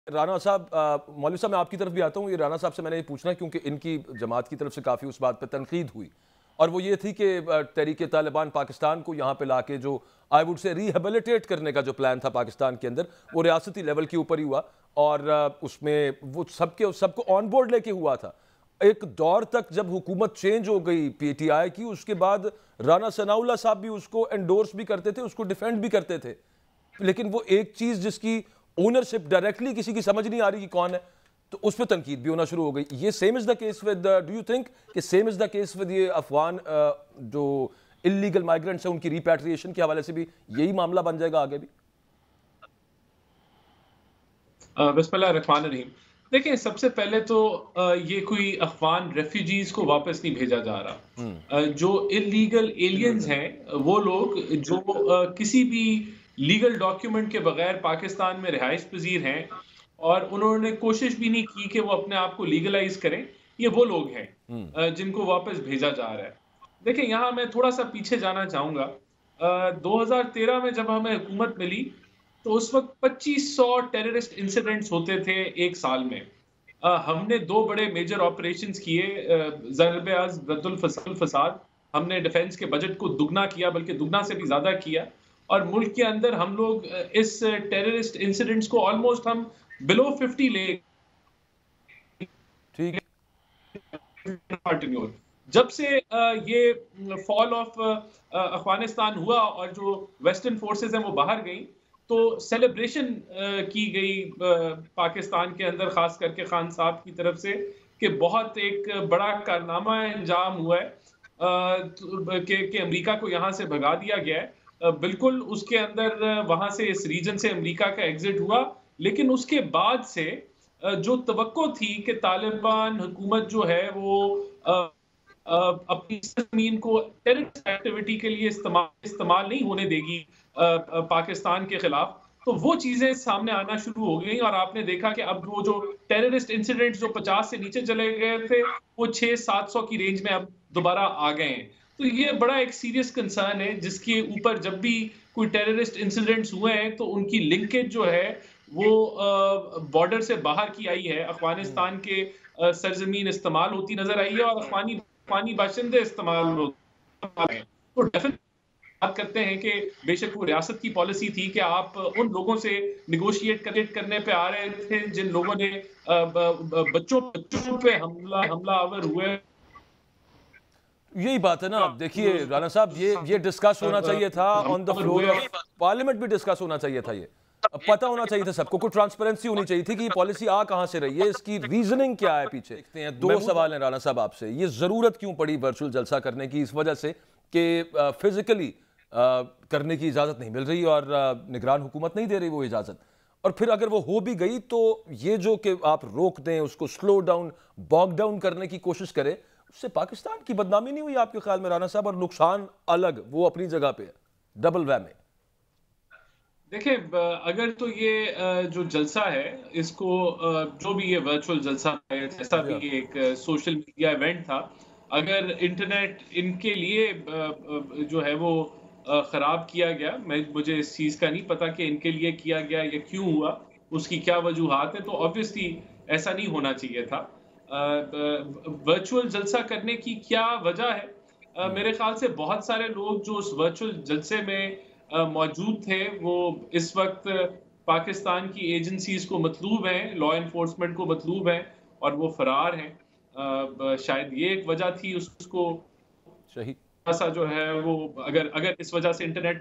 رانا صاحب مولوی صاحب میں آپ کی طرف بھی آتا ہوں. یہ رانا صاحب سے میں نے یہ پوچھنا کیونکہ ان کی جماعت کی طرف سے کافی اس بات پہ تنقید ہوئی اور وہ یہ تھی کہ تحریک طالبان پاکستان کو یہاں پہ لا کے جو آئی ووڈ سے ریہیبلیٹیٹ کرنے کا جو پلان تھا پاکستان کے اندر وہ ریاستی لیول کے اوپر ہی ہوا اور اس میں وہ سب کو آن بورڈ لے کے ہوا تھا. ایک دور تک جب حکومت چینج ہو گئی پی ٹی آئی کی, اس کے بعد رانا ثناء اللہ صاحب بھی اس کو انڈورس بھی کرتے تھے, اس کو ڈیفینڈ بھی کرتے تھے, لیکن وہ ایک چیز جس کی اونرشپ ڈائریکٹلی کسی کی سمجھ نہیں آ رہی کہ کون ہے تو اس پہ تنقید بھی ہونا شروع ہو گئی. یہ same is the case with do you think کہ same is the case with یہ افغان جو انلیگل مائیگرنٹس ہیں ان کی ریپیٹریشن کے حوالے سے بھی یہی معاملہ بن جائے گا آگے بھی؟ بسم اللہ الرحمن الرحیم. دیکھیں, سب سے پہلے تو یہ کوئی افغان ریفیوجیز کو واپس نہیں بھیجا جا رہا. جو انلیگل ایلینز ہیں وہ لوگ جو کسی بھی لیگل ڈاکیومنٹ کے بغیر پاکستان میں رہائش پذیر ہیں اور انہوں نے کوشش بھی نہیں کی کہ وہ اپنے آپ کو لیگلائز کریں, یہ وہ لوگ ہیں جن کو واپس بھیجا جا رہا ہے. دیکھیں, یہاں میں تھوڑا سا پیچھے جانا چاہوں گا. 2013 میں جب ہمیں حکومت ملی تو اس وقت 2500 ٹیررسٹ انسیڈنٹس ہوتے تھے ایک سال میں. ہم نے 2 بڑے میجر آپریشنز کیے, ضرب از رد الفساد. ہم نے ڈیفنس کے بجٹ کو دگنا کیا, بلکہ دگنا سے بھی زیادہ کیا, اور ملک کے اندر ہم لوگ اس ٹیررسٹ انسیڈنٹس کو آلموسٹ ہم بلو 50 لے. جب سے یہ فال آف افغانستان ہوا اور جو ویسٹرن فورسز ہیں وہ باہر گئیں تو سیلیبریشن کی گئی پاکستان کے اندر, خاص کر کے خان صاحب کی طرف سے, کہ بہت ایک بڑا کارنامہ انجام ہوا ہے کہ امریکہ کو یہاں سے بھگا دیا گیا ہے. بالکل اس کے اندر وہاں سے اس ریجن سے امریکہ کا ایگزٹ ہوا, لیکن اس کے بعد سے جو توقع تھی کہ طالبان حکومت جو ہے وہ اپنی زمین کو ٹیررسٹ ایکٹیویٹی کے لیے استعمال نہیں ہونے دے گی پاکستان کے خلاف, تو وہ چیزیں سامنے آنا شروع ہو گئی. اور آپ نے دیکھا کہ اب وہ جو ٹیررسٹ انسیڈنٹ جو 50 سے نیچے چلے گئے تھے وہ 600-700 کی رینج میں اب دوبارہ آ گئے ہیں. تو یہ بڑا ایک سیریس کنسرن ہے جس کے اوپر جب بھی کوئی ٹیررسٹ انسیڈنٹس ہوئے ہیں تو ان کی لنکیج جو ہے وہ بارڈر سے باہر کی آئی ہے, افغانستان کے سرزمین استعمال ہوتی نظر آئی ہے اور افغانی باشندے استعمال ہوتے ہیں. تو ڈیفینیٹلی بات کرتے ہیں کہ بے شک وہ ریاست کی پالیسی تھی کہ آپ ان لوگوں سے نیگوشیٹ کرنے پہ آ رہے تھے جن لوگوں نے بچوں پہ حملہ آور ہوئے. یہی بات ہے نا. دیکھیے رانا صاحب, یہ ڈسکس ہونا چاہیے تھا آن دا فلور آف پارلیمنٹ, بھی ڈسکس ہونا چاہیے تھا. یہ پتہ ہونا چاہیے تھا سب کو, کوئی ٹرانسپیرنسی ہونی چاہیے تھی کہ یہ پالیسی کہاں سے رہی ہے, اس کی ریزننگ کیا ہے پیچھے. دیکھتے ہیں 2 سوال ہیں رانا صاحب آپ سے. یہ ضرورت کیوں پڑی ورچوئل جلسہ کرنے کی؟ اس وجہ سے کہ فزیکلی کرنے کی اجازت نہیں مل رہی اور نگران حکومت نہیں دے رہی وہ اجازت, اور پھر اگر وہ ہو بھی گئی تو یہ جو کہ آپ روک دیں, اس کو سلو ڈاؤن باگ ڈاؤن کرنے کی کوشش کریں, اس سے پاکستان کی بدنامی نہیں ہوئی آپ کے خیال میں رانا صاحب؟ اور نقصان الگ وہ اپنی جگہ پہ ہے, ڈبل ویم ہے. دیکھیں, اگر تو یہ جو جلسہ ہے اس کو جو بھی یہ ورچوئل جلسہ ہے, جیسا بھی ایک سوشل میڈیا ایونٹ تھا, اگر انٹرنیٹ ان کے لیے جو ہے وہ خراب کیا گیا, مجھے اس چیز کا نہیں پتا کہ ان کے لیے کیا گیا یا کیوں ہوا, اس کی کیا وجوہات ہیں, تو آبویسلی ایسا نہیں ہونا چاہیے تھا. ورچوئل جلسہ کرنے کی کیا وجہ ہے؟ میرے خیال سے بہت سارے لوگ جو اس ورچوئل جلسے میں موجود تھے وہ اس وقت پاکستان کی ایجنسیز کو مطلوب ہیں, لا انفورسمنٹ کو مطلوب ہیں, اور وہ فرار ہیں. شاید یہ ایک وجہ تھی اس کو ایسا جو ہے وہ, اگر اس وجہ سے انٹرنیٹ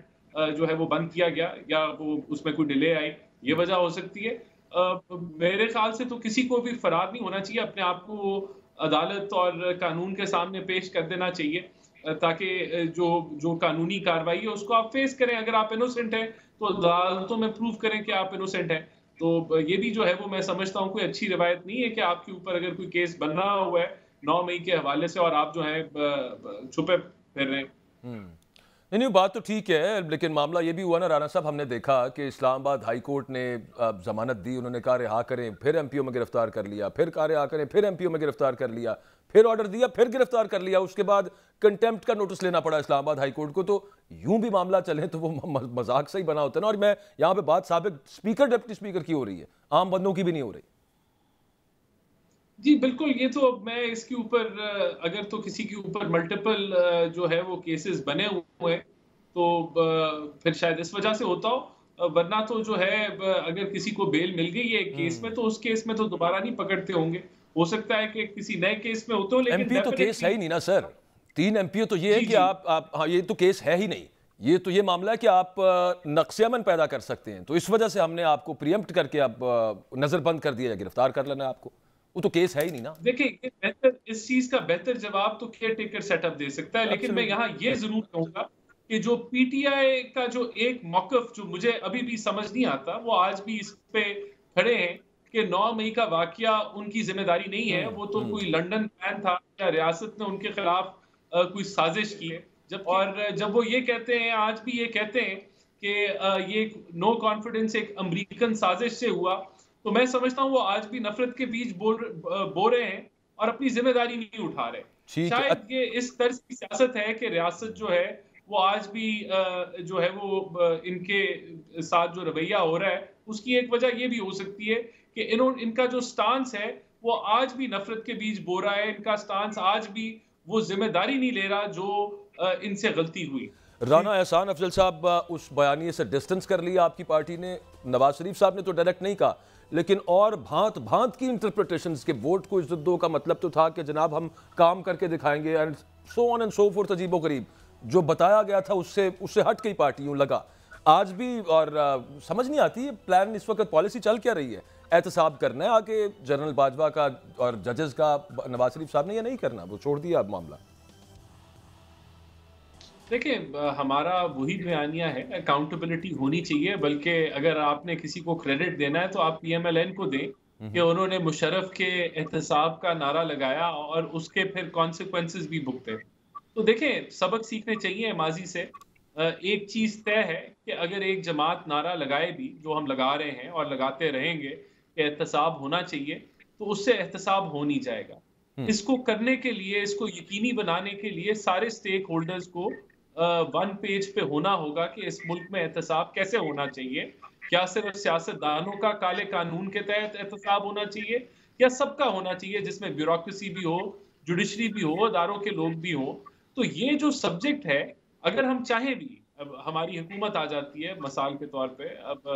جو ہے وہ بند کیا گیا یا وہ اس میں کوئی ڈیلے آئی, یہ وجہ ہو سکتی ہے. میرے خیال سے تو کسی کو بھی فرار نہیں ہونا چاہیے, اپنے آپ کو عدالت اور قانون کے سامنے پیش کر دینا چاہیے تاکہ جو قانونی کارروائی ہے اس کو آپ فیس کریں. اگر آپ انوسنٹ ہیں تو عدالتوں میں پروف کریں کہ آپ انوسنٹ ہیں. تو یہ بھی جو ہے وہ میں سمجھتا ہوں کوئی اچھی روایت نہیں ہے کہ آپ کے اوپر اگر کوئی کیس بن رہا ہوا ہے 9 مئی کے حوالے سے اور آپ جو ہیں چھپے پھر رہے ہیں. نہیں بات تو ٹھیک ہے، لیکن معاملہ یہ بھی ہوا نا رانا صاحب، ہم نے دیکھا کہ اسلام آباد ہائی کورٹ نے ضمانت دی، انہوں نے کہا رہا کریں، پھر ایم پی او میں گرفتار کر لیا، پھر کہا رہا کریں، پھر ایم پی او میں گرفتار کر لیا، پھر آرڈر دیا، پھر گرفتار کر لیا، اس کے بعد کنٹیمپٹ کا نوٹس لینا پڑا اسلام آباد ہائی کورٹ کو. تو یوں بھی معاملہ چلے تو وہ مذاق سے ہی بنا ہوتا ہے نا. اور میں یہاں پہ بات سابق اسپیکر ڈپٹی اسپیکر کی ہو رہی ہے، عام بندوں کی بھی نہیں ہو رہی. جی بالکل، یہ تو میں اس کے اوپر اگر تو کسی کے اوپر ملٹیپل جو ہے وہ کیسز بنے ہوئے ہیں تو پھر شاید اس وجہ سے ہوتا ہو، ورنہ تو جو ہے اگر کسی کو بیل مل گئی ہے ایک کیس میں تو اس کیس میں تو دوبارہ نہیں پکڑتے ہوں گے. ہو سکتا ہے کہ کسی نئے کیس میں ہوتے ہو، ایم لیکن پی او تو کیس ہے ہی نہیں نا سر. 3 ایم پی او تو یہ ہے جی کہ جی آپ ہاں، یہ تو کیس ہے ہی نہیں. یہ تو یہ معاملہ ہے کہ آپ نقص امن پیدا کر سکتے ہیں، تو اس وجہ سے ہم نے آپ کو پریمپٹ کر کے اب نظر بند کر دیا یا گرفتار کر لینا آپ کو. وہ تو کیس ہے ہی نہیں نا. دیکھیں یہ بہتر اس چیز کا بہتر جواب تو کیئر ٹیکر سیٹ اپ دے سکتا ہے، لیکن میں یہاں یہ ضرور کہوں گا کہ جو پی ٹی آئی کا جو ایک موقف جو مجھے ابھی بھی سمجھ نہیں آتا، وہ آج بھی اس پہ کھڑے ہیں کہ 9 مئی کا واقعہ ان کی ذمہ داری نہیں ہے، وہ تو کوئی لنڈن پلان تھا یا ریاست نے ان کے خلاف کوئی سازش کی ہے. اور جب وہ یہ کہتے ہیں، آج بھی یہ کہتے ہیں کہ یہ نو کانفیڈنس ایک امریکن سازش سے ہوا، تو میں سمجھتا ہوں وہ آج بھی نفرت کے بیچ بول رہے ہیں اور اپنی ذمہ داری نہیں اٹھا رہے. شاید یہ اس طرز کی سیاست ہے کہ ریاست جو ہے وہ آج بھی جو ہے وہ ان کے ساتھ جو رویہ ہو رہا ہے اس کی ایک وجہ یہ بھی ہو سکتی ہے کہ ان کا جو سٹانس ہے وہ آج بھی نفرت کے بیچ بول رہا ہے. ان کا سٹانس آج بھی وہ ذمہ داری نہیں لے رہا جو ان سے غلطی ہوئی. رانا احسان افضل صاحب، اس بیانیے سے ڈسٹنس کر لیا آپ کی پارٹی نے. نواز شریف صاحب نے تو ڈائریکٹ نہیں کہا، لیکن اور بھانت بھانت کی انٹرپریٹیشنز کے ووٹ کو عزت دو کا مطلب تو تھا کہ جناب ہم کام کر کے دکھائیں گے، and so on and so forth. عجیب و غریب جو بتایا گیا تھا اس سے ہٹ گئی پارٹی، یوں لگا آج بھی. اور سمجھ نہیں آتی ہے پلان اس وقت پالیسی چل کیا رہی ہے. احتساب کرنا ہے آگے جنرل باجوہ کا اور ججز کا، نواز شریف صاحب نے یہ نہیں کرنا، وہ چھوڑ دیا اب معاملہ. دیکھیں ہمارا وہی بیانیہ ہے، اکاؤنٹیبلٹی ہونی چاہیے، بلکہ اگر آپ نے کسی کو کریڈٹ دینا ہے تو آپ پی ایم ایل این کو دیں کہ انہوں نے مشرف کے احتساب کا نعرہ لگایا اور اس کے پھر کانسیکوینسز بھی بھگتے. تو دیکھیں سبق سیکھنے چاہیے ماضی سے. ایک چیز طے ہے کہ اگر ایک جماعت نعرہ لگائے بھی، جو ہم لگا رہے ہیں اور لگاتے رہیں گے کہ احتساب ہونا چاہیے، تو اس سے احتساب ہو نہیں جائے گا. اس کو کرنے کے لیے، اس کو یقینی بنانے کے لیے سارے سٹیک ہولڈرز کو ون پیج پہ ہونا ہوگا کہ اس ملک میں احتساب کیسے ہونا چاہیے. کیا صرف سیاست دانوں کا کالے قانون کے تحت احتساب ہونا چاہیے یا سب کا ہونا چاہیے، جس میں بیوروکریسی بھی ہو، جوڈیشری بھی ہو، اداروں کے لوگ بھی ہوں. تو یہ جو سبجیکٹ ہے، اگر ہم چاہیں بھی، اب ہماری حکومت آ جاتی ہے مثال کے طور پہ، اب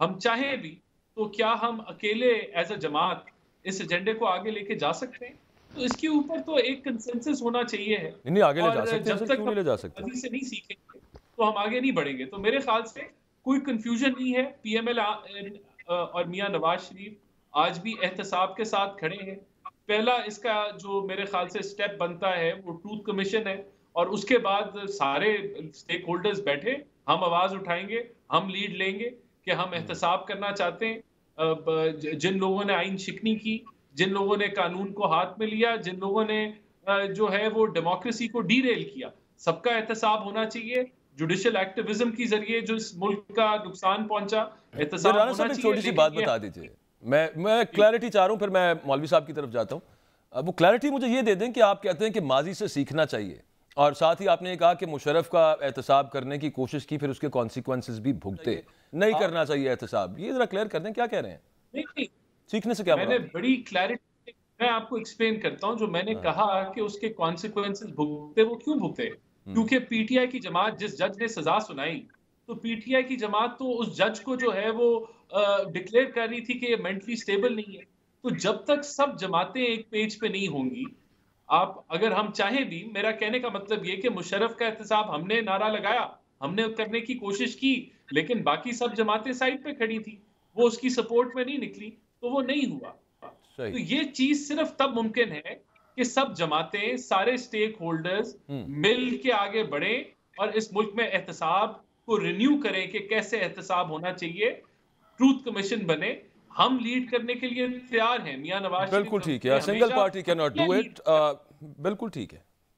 ہم چاہیں بھی تو کیا ہم اکیلے ایز اے جماعت اس ایجنڈے کو آگے لے کے جا سکتے ہیں؟ تو اس کے اوپر تو ایک کنسنسس ہونا چاہیے ہے. نہیں آگے لے جا سکتے ہیں جب سر، تک کیوں ہم نہیں لے جا سکتے؟ ابھی سے نہیں سیکھیں گے تو ہم آگے نہیں بڑھیں گے. تو میرے خیال سے کوئی کنفیوژن نہیں ہے. پی ایم ایل اور میاں نواز شریف آج بھی احتساب کے ساتھ کھڑے ہیں. پہلا اس کا جو میرے خیال سے سٹیپ بنتا ہے وہ ٹروتھ کمیشن ہے، اور اس کے بعد سارے سٹیک ہولڈرز بیٹھے، ہم آواز اٹھائیں گے، ہم لیڈ لیں گے کہ ہم احتساب کرنا چاہتے ہیں. جن لوگوں نے آئین شکنی کی، جن لوگوں نے قانون کو ہاتھ میں لیا، جن لوگوں نے جو ہے وہ ڈیموکریسی کو ڈی ریل کیا، سب کا احتساب ہونا چاہیے. جوڈیشل ایکٹیویزم کی ذریعے جو اس ملک کا نقصان پہنچا، احتساب رانا ہونا صاحب ایک چاہیے. چھوٹی سی بات بتا دیجئے، میں کلیئرٹی چاہ رہا ہوں، پھر میں مولوی صاحب کی طرف جاتا ہوں. وہ کلیئرٹی مجھے یہ دے دیں کہ آپ کہتے ہیں کہ ماضی سے سیکھنا چاہیے، اور ساتھ ہی آپ نے یہ کہا کہ مشرف کا احتساب کرنے کی کوشش کی، پھر اس کے کانسیکوینسز بھی بھگتے، نہیں کرنا چاہیے احتساب. یہ ذرا کلیئر کر دیں کیا کہہ رہے ہیں؟ نہیں، سیکھنے سے کیا میں مراد نے ہے؟ بڑی کلیئرٹی، میں آپ کو ایکسپلین کرتا ہوں. جو میں نے کہا کہ اس کے کانسیکوینسز بھگتے، وہ کیوں بھگتے؟ کیونکہ پی ٹی آئی کی جماعت، جس جج نے سزا سنائی، تو پی ٹی آئی کی جماعت تو اس جج کو جو ہے وہ ڈکلیئر کر رہی تھی کہ یہ مینٹلی سٹیبل نہیں ہے. تو جب تک سب جماعتیں ایک پیج پہ نہیں ہوں گی، آپ اگر ہم چاہیں بھی، میرا کہنے کا مطلب یہ کہ مشرف کا احتساب ہم نے نعرہ لگایا، ہم نے کرنے کی کوشش کی، لیکن باقی سب جماعتیں سائڈ پہ کھڑی تھی، وہ اس کی سپورٹ میں نہیں نکلی، تو وہ نہیں ہوا. صحیح. تو یہ چیز صرف تب ممکن ہے کہ سب جماعتیں، سارے سٹیک ہولڈرز مل کے آگے بڑھیں اور اس ملک میں احتساب کو رینیو کریں کہ کیسے احتساب ہونا چاہیے. ٹروتھ کمیشن بنے. ہم لیڈ کرنے کے لیے تیار ہیں. میاں نواز شریف بالکل ٹھیک ہے، سنگل پارٹی کی ناٹ ڈو اٹ. بالکل ٹھیک ہے.